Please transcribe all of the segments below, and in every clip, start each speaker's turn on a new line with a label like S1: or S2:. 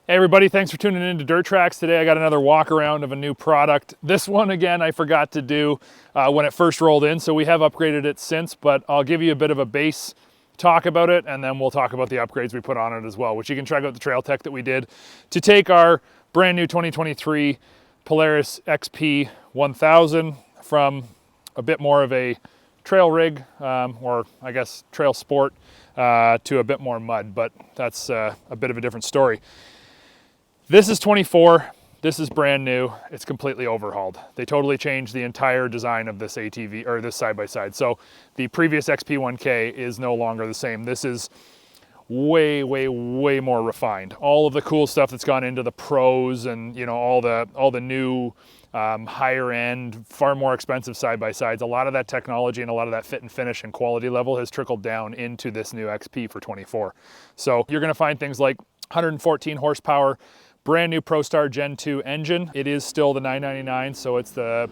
S1: Hey everybody, thanks for tuning in to Dirt Trax. Today I got another walk around of a new product. This one again I forgot to do when it first rolled in, so we have upgraded it since, but I'll give you a bit of a base talk about it and then we'll talk about the upgrades we put on it as well, which you can check out the trail tech that we did to take our brand new 2023 Polaris XP 1000 from a bit more of a trail rig, or I guess trail sport, to a bit more mud, but that's a bit of a different story. This is 24, this is brand new, it's completely overhauled. They totally changed the entire design of this ATV, or this side-by-side. So the previous XP1K is no longer the same. This is way more refined. All of the cool stuff that's gone into the pros and all the new higher end, far more expensive side-by-sides, a lot of that technology and a lot of that fit and finish and quality level has trickled down into this new XP for 24. So you're gonna find things like 114 horsepower, brand new ProStar Gen 2 engine. It is still the 999, so it's the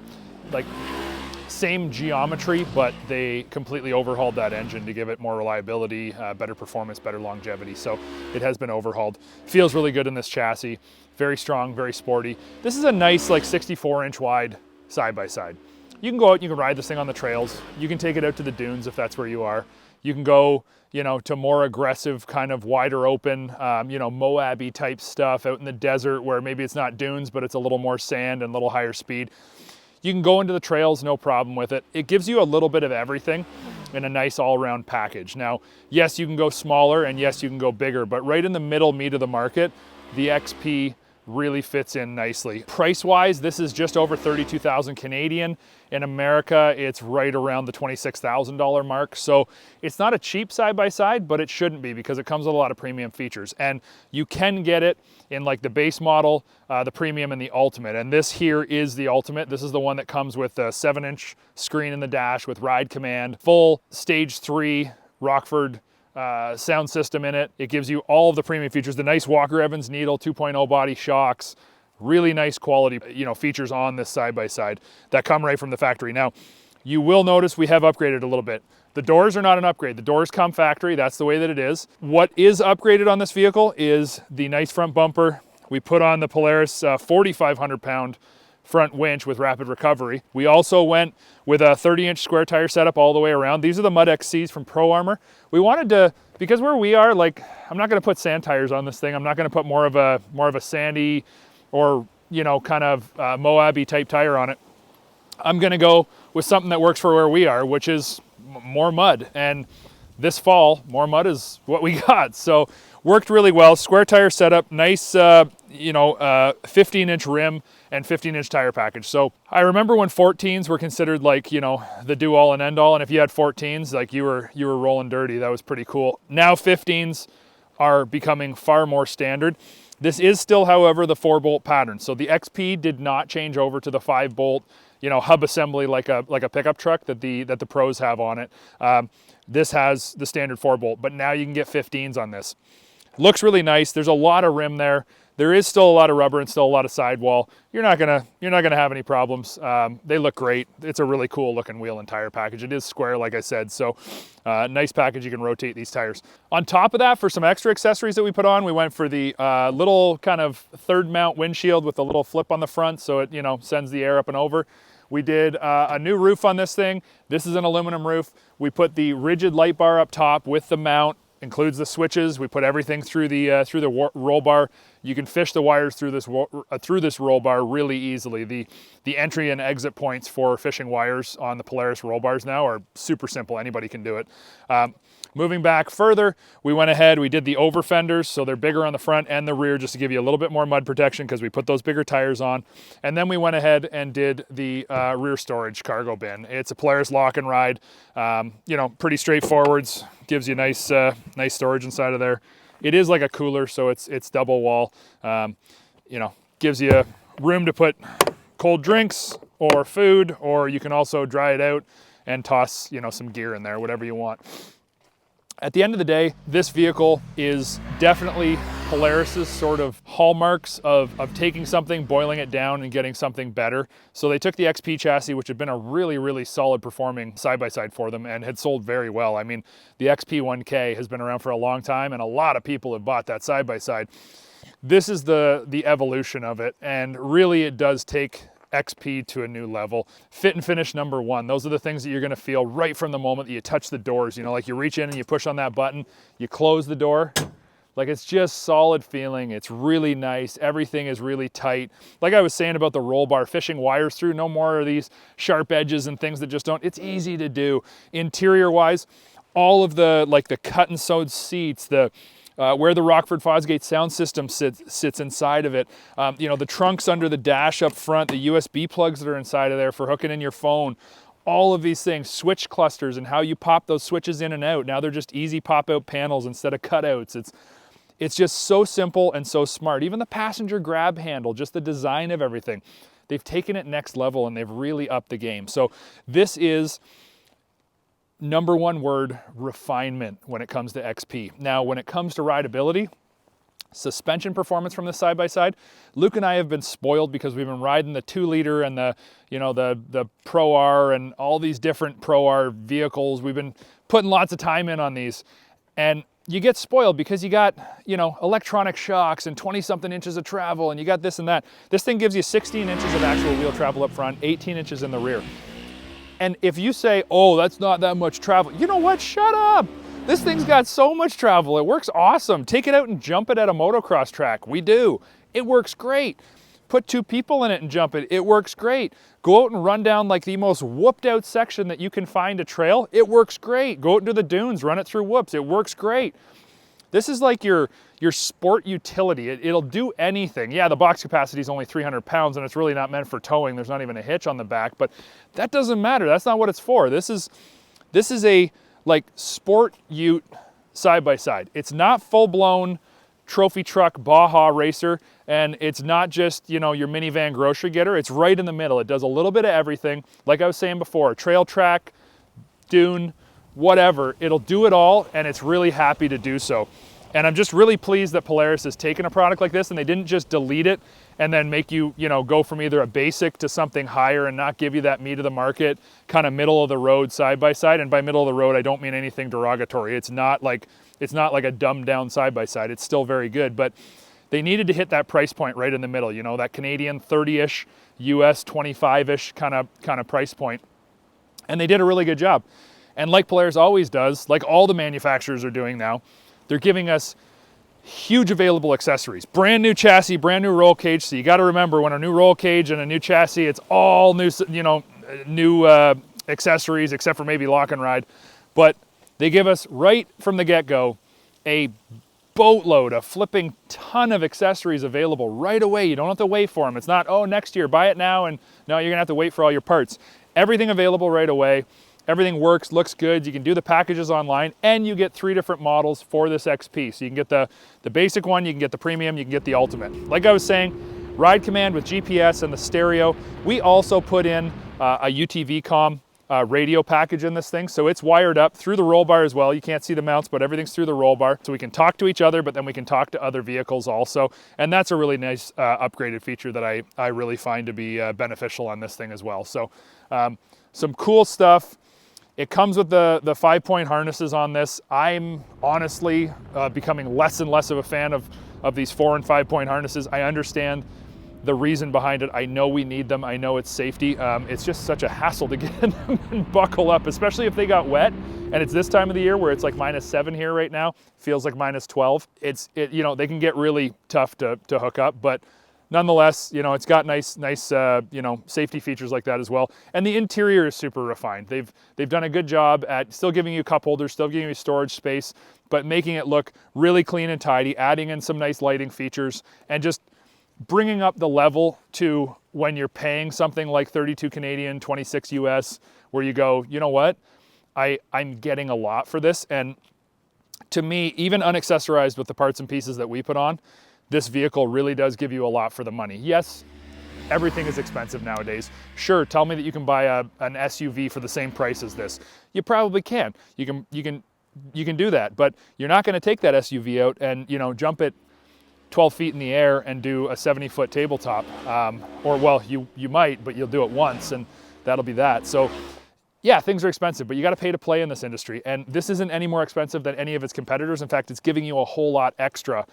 S1: same geometry, but they completely overhauled that engine to give it more reliability, better performance, better longevity. So it has been overhauled. Feels really good in this chassis. Very strong, very sporty. This is a nice 64-inch wide side-by-side. You can go out, you can ride this thing on the trails. You can take it out to the dunes if that's where you are. You can go, to more aggressive, kind of wider open, Moab-y type stuff out in the desert where maybe it's not dunes, but it's a little more sand and a little higher speed. You can go into the trails, no problem with it. It gives you a little bit of everything in a nice all-around package. Now, yes, you can go smaller and yes, you can go bigger, but right in the middle meat of the market, the XP really fits in nicely. Price-wise, this is just over 32,000 Canadian. In America, it's right around the $26,000 mark. So it's not a cheap side-by-side, but it shouldn't be because it comes with a lot of premium features. And you can get it in the base model, the premium, and the ultimate. And this here is the ultimate. This is the one that comes with a 7-inch screen in the dash with ride command, full stage 3 Rockford sound system in it. It gives you all of the premium features, the nice Walker Evans needle 2.0 body shocks, really nice quality, features on this side-by-side that come right from the factory. Now, you will notice we have upgraded a little bit. The doors are not an upgrade. The doors come factory. That's the way that it is. What is upgraded on this vehicle is the nice front bumper. We put on the Polaris 4,500 pound front winch with rapid recovery. We also went with a 30-inch square tire setup all the way around. These are the Mud XCs from Pro Armor. We wanted to, because where we are, I'm not gonna put sand tires on this thing. I'm not gonna put more of a sandy or, kind of Moab-y type tire on it. I'm gonna go with something that works for where we are, which is more mud. And this fall, more mud is what we got. So worked really well. Square tire setup, nice, 15-inch rim and 15-inch tire package. So I remember when 14s were considered the do all and end all. And if you had 14s, you were rolling dirty. That was pretty cool. Now 15s are becoming far more standard. This is still, however, the 4-bolt pattern. So the XP did not change over to the 5-bolt, hub assembly like a pickup truck that the pros have on it. This has the standard 4-bolt, but now you can get 15s on this. Looks really nice. There's a lot of rim there. There is still a lot of rubber and still a lot of sidewall. You're not gonna have any problems. They look great. It's a really cool looking wheel and tire package. It is square, like I said, so nice package. You can rotate these tires. On top of that, for some extra accessories that we put on, we went for the little kind of third mount windshield with a little flip on the front so it sends the air up and over. We did a new roof on this thing. This is an aluminum roof. We put the rigid light bar up top with the mount. Includes the switches. We put everything through the roll bar. You can fish the wires through this roll bar really easily. The entry and exit points for fishing wires on the Polaris roll bars now are super simple. Anybody can do it. Moving back further, we went ahead, we did the over fenders, so they're bigger on the front and the rear just to give you a little bit more mud protection because we put those bigger tires on. And then we went ahead and did the rear storage cargo bin. It's a Polaris lock and ride, pretty straightforward, gives you nice storage inside of there. It is like a cooler, so it's double wall, gives you room to put cold drinks or food, or you can also dry it out and toss, some gear in there, whatever you want. At the end of the day, this vehicle is definitely Polaris's sort of hallmarks of taking something, boiling it down, and getting something better. So they took the XP chassis, which had been a really, really solid performing side-by-side for them and had sold very well. I mean, the XP 1K has been around for a long time, and a lot of people have bought that side-by-side. this is the evolution of it, and really it does take XP to a new level. Fit and finish #1. Those are the things that you're gonna feel right from the moment that you touch the doors. You know, like you reach in and you push on that button, you close the door, like it's just solid feeling. It's really nice. Everything is really tight. Like I was saying about the roll bar, fishing wires through, no more of these sharp edges and things that just don't, it's easy to do. Interior wise, all of the, like the cut and sewed seats, the where the Rockford Fosgate sound system sits inside of it. You know, the trunks under the dash up front, the USB plugs that are inside of there for hooking in your phone, all of these things, switch clusters and how you pop those switches in and out. Now they're just easy pop out panels instead of cutouts. It's just so simple and so smart. Even the passenger grab handle, just the design of everything, they've taken it next level and they've really upped the game. So this is #1 word, refinement, when it comes to XP. Now, when it comes to rideability, suspension performance from the side-by-side, Luke and I have been spoiled because we've been riding the 2-liter and the, you know, the Pro R and all these different Pro R vehicles. We've been putting lots of time in on these, and you get spoiled because you got, you know, electronic shocks and 20-something inches of travel, and you got this and that. This thing gives you 16 inches of actual wheel travel up front, 18 inches in the rear. And if you say, oh, that's not that much travel, you know what? Shut up. This thing's got so much travel. It works awesome. Take it out and jump it at a motocross track. We do. It works great. Put 2 people in it and jump it. It works great. Go out and run down like the most whooped out section that you can find a trail. It works great. Go out into the dunes, run it through whoops. It works great. This is like your sport utility. It'll do anything. Yeah, the box capacity is only 300 pounds and it's really not meant for towing. There's not even a hitch on the back, but that doesn't matter. That's not what it's for. This is a like sport ute side by side. It's not full blown trophy truck Baja racer, and it's not just, you know, your minivan grocery getter. It's right in the middle. It does a little bit of everything. Like I was saying before, trail track, dune, whatever, it'll do it all, and it's really happy to do so. And I'm just really pleased that Polaris has taken a product like this and they didn't just delete it and then make you, you know, go from either a basic to something higher and not give you that meat of the market, kind of middle of the road side by side. And by middle of the road, I don't mean anything derogatory. It's not like a dumbed down side by side. It's still very good, but they needed to hit that price point right in the middle, you know, that Canadian 30-ish, US 25-ish kind of price point. And they did a really good job. And like Polaris always does, like all the manufacturers are doing now, they're giving us huge available accessories. Brand new chassis, brand new roll cage. So you got to remember, when a new roll cage and a new chassis, it's all new, you know, new accessories, except for maybe lock and ride. But they give us right from the get-go a boatload, a flipping ton of accessories available right away. You don't have to wait for them. It's not, oh, next year, buy it now, and no, you're gonna have to wait for all your parts. Everything available right away. Everything works, looks good. You can do the packages online, and you get 3 different models for this XP. So you can get the basic one, you can get the premium, you can get the ultimate. Like I was saying, ride command with GPS and the stereo. We also put in a UTV-COM radio package in this thing. So it's wired up through the roll bar as well. You can't see the mounts, but everything's through the roll bar. So we can talk to each other, but then we can talk to other vehicles also. And that's a really nice upgraded feature that I really find to be beneficial on this thing as well. So some cool stuff. It comes with the 5-point harnesses on this. I'm honestly becoming less and less of a fan of these 4- and 5-point harnesses. I understand the reason behind it. I know we need them. I know it's safety. It's just such a hassle to get them and buckle up, especially if they got wet. And it's this time of the year where it's like -7 here right now. Feels like -12. You know, they can get really tough to hook up, but nonetheless, you know, it's got nice, you know, safety features like that as well. And the interior is super refined. They've done a good job at still giving you cup holders, still giving you storage space, but making it look really clean and tidy, adding in some nice lighting features, and just bringing up the level to when you're paying something like 32 Canadian, 26 US, where you go, you know what, I'm getting a lot for this. And to me, even unaccessorized with the parts and pieces that we put on, this vehicle really does give you a lot for the money. Yes, everything is expensive nowadays. Sure, tell me that you can buy an SUV for the same price as this. You probably can. You can do that, but you're not going to take that SUV out and, you know, jump it 12 feet in the air and do a 70-foot tabletop. Or, well, you might, but you'll do it once and that'll be that. So yeah, things are expensive, but you got to pay to play in this industry. And this isn't any more expensive than any of its competitors. In fact, it's giving you a whole lot extra.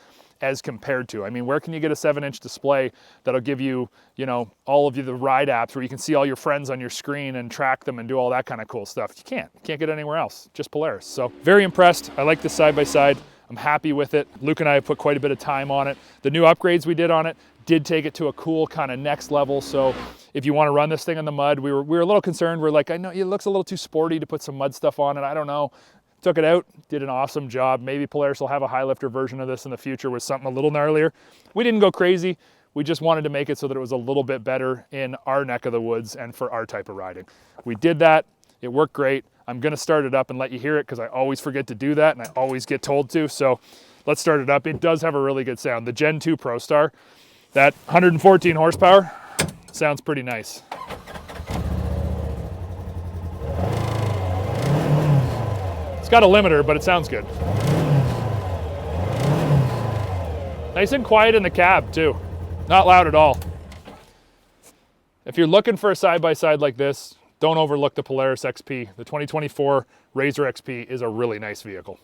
S1: as compared to. I mean, where can you get a 7-inch display that'll give you, you know, all of the ride apps where you can see all your friends on your screen and track them and do all that kind of cool stuff? You can't get it anywhere else, just Polaris. So very impressed. I like this side-by-side. I'm happy with it. Luke and I have put quite a bit of time on it. The new upgrades we did on it did take it to a cool kind of next level. So if you want to run this thing in the mud, we were a little concerned. We're like, I know it looks a little too sporty to put some mud stuff on it. I don't know. Took it out, did an awesome job. Maybe Polaris will have a high lifter version of this in the future with something a little gnarlier. We didn't go crazy. We just wanted to make it so that it was a little bit better in our neck of the woods and for our type of riding. We did that. It worked great. I'm gonna start it up and let you hear it because I always forget to do that and I always get told to. So let's start it up. It does have a really good sound. The Gen 2 ProStar, that 114 horsepower, sounds pretty nice. It's got a limiter, but it sounds good. Nice and quiet in the cab too. Not loud at all. If you're looking for a side-by-side like this, don't overlook the Polaris XP. The 2024 RZR XP is a really nice vehicle.